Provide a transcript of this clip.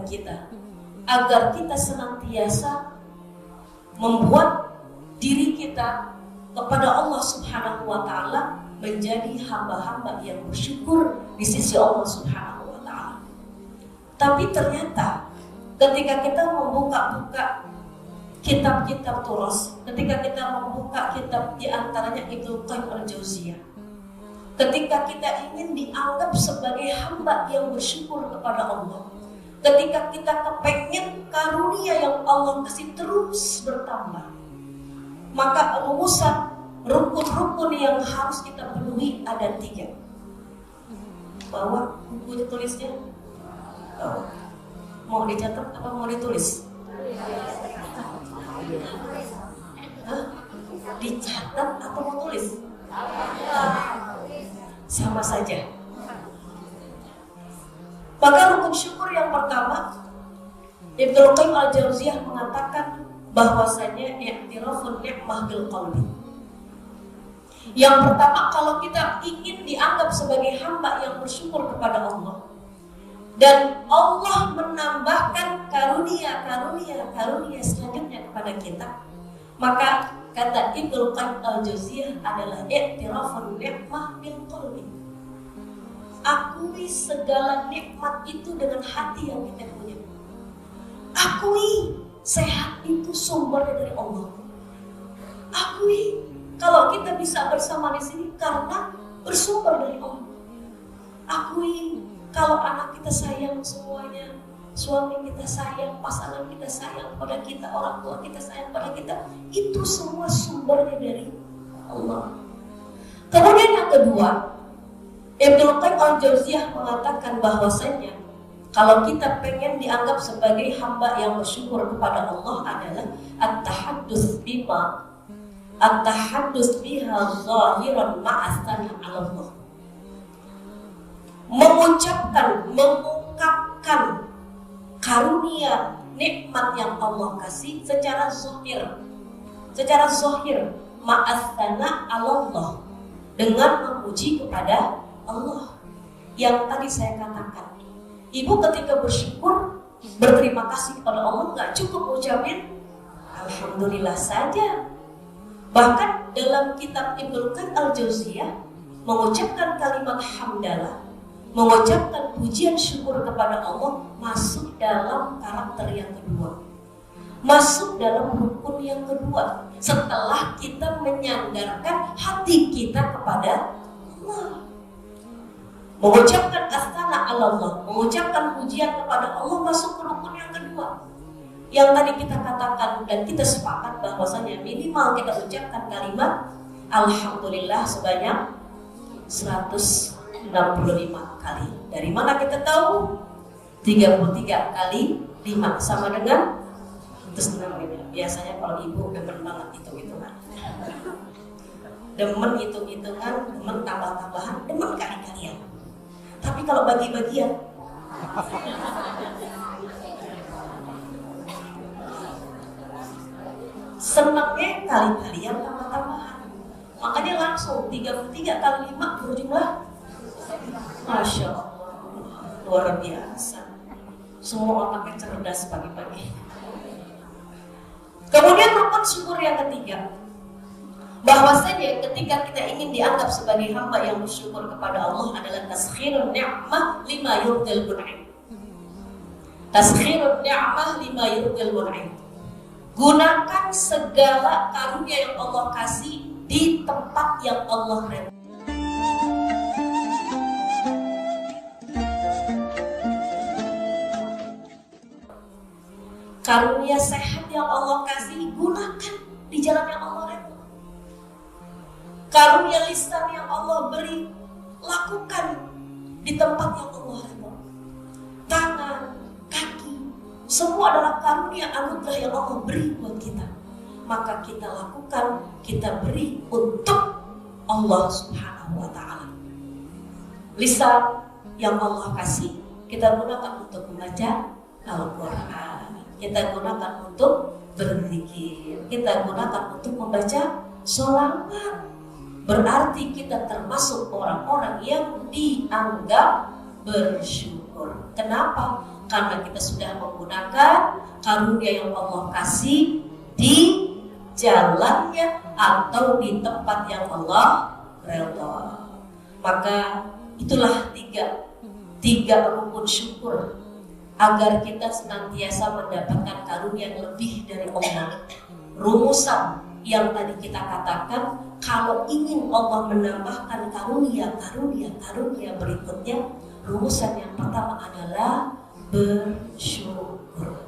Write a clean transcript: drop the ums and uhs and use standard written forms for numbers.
kita agar kita senantiasa membuat diri kita kepada Allah Subhanahu wa Ta'ala menjadi hamba-hamba yang bersyukur di sisi Allah Subhanahu wa Ta'ala. Tapi ternyata ketika kita membuka-buka kitab-kitab turas, ketika kita membuka kitab diantaranya Ibnu Qayyim al-Jauziyah, ketika kita ingin dianggap sebagai hamba yang bersyukur kepada Allah, ketika kita kepengen karunia yang Allah kasih terus bertambah, maka rukun-rukun yang harus kita penuhi ada 3. Bawa buku tulisnya. Mau dicatat apa mau ditulis? Dicatat atau mau tulis? Sama saja. Maka rukun syukur yang pertama, Ibnu Qayyim al-Jauziyah mengatakan bahwasanya i'tirafun ni'mah bil qalbi. Yang pertama, kalau kita ingin dianggap sebagai hamba yang bersyukur kepada Allah dan Allah menambahkan karunia selanjutnya kepada kita, maka kata Ibnu Qayyim al-Jauziyah adalah i'tirafun ni'mah bil qalbi. Akui segala nikmat itu dengan hati yang kita punya. Akui sehat itu sumbernya dari Allah. Akui kalau kita bisa bersama di sini karena bersumber dari Allah. Akui kalau anak kita sayang semuanya, suami kita sayang, pasangan kita sayang pada kita, orang tua kita sayang pada kita, itu semua sumbernya dari Allah. Kemudian yang kedua, Ibnu Qayyim al-Jauziyah mengatakan bahwasanya kalau kita pengen dianggap sebagai hamba yang bersyukur kepada Allah adalah at-tahaddus biha zahiran ma'asani 'ala Allah. Mengungkapkan karunia nikmat yang Allah kasih secara zahir ma'asana 'ala Allah, dengan memuji kepada Allah. Yang tadi saya katakan, ibu ketika bersyukur, berterima kasih kepada Allah, gak cukup ucapin alhamdulillah saja. Bahkan dalam kitab Ibnu Qayyim al-Jauziyah mengucapkan kalimat hamdalah, mengucapkan pujian syukur kepada Allah, masuk dalam karakter yang kedua, masuk dalam rukun yang kedua, setelah kita menyandarkan hati kita kepada Allah. Mengucapkan asana Allah, mengucapkan pujian kepada Allah, masuk ke rukun yang kedua. Yang tadi kita katakan dan kita sepakat bahwasanya minimal kita ucapkan kalimat alhamdulillah sebanyak 165 kali. Dari mana kita tahu? 33 kali 5 sama dengan 165. Biasanya kalau ibu demen banget hitung-hitungan. Demen hitung-hitungan, demen tambah-tambahan, demen kali-kalian. Tapi kalau bagi-bagian, senangnya kali-kalian tambah-tambahan. Makanya langsung 33 kali 5 berjumlah, Masya Allah, luar biasa. Semua otaknya cerdas pagi-pagi. Kemudian rukun syukur yang ketiga, bahwasanya ketika kita ingin dianggap sebagai hamba yang bersyukur kepada Allah adalah taskhirun ni'mah lima yurdil mun'im. Taskhirun ni'mah lima yurdil mun'im. Gunakan segala karunia yang Allah kasih di tempat yang Allah ridha. Karunia sehat yang Allah kasih, gunakan di jalan yang Allah ridha. Karunia lisan yang Allah beri, lakukan di tempat yang Allah ridha. Tangan, kaki, semua adalah karunia anugerah yang Allah beri buat kita. Maka kita lakukan, kita beri untuk Allah Subhanahu wa Ta'ala. Lisan yang Allah kasih, kita gunakan untuk membaca Al-Quran, kita gunakan untuk berzikir, kita gunakan untuk membaca sholawat. Berarti kita termasuk orang-orang yang dianggap bersyukur. Kenapa? karena kita sudah menggunakan karunia yang Allah kasih di jalannya atau di tempat yang Allah redha. Maka itulah tiga rukun syukur agar kita senantiasa mendapatkan karunia yang lebih dari Allah. Rumusan yang tadi kita katakan, kalau ingin Allah menambahkan karunia berikutnya, rumusan yang pertama adalah bersyukur.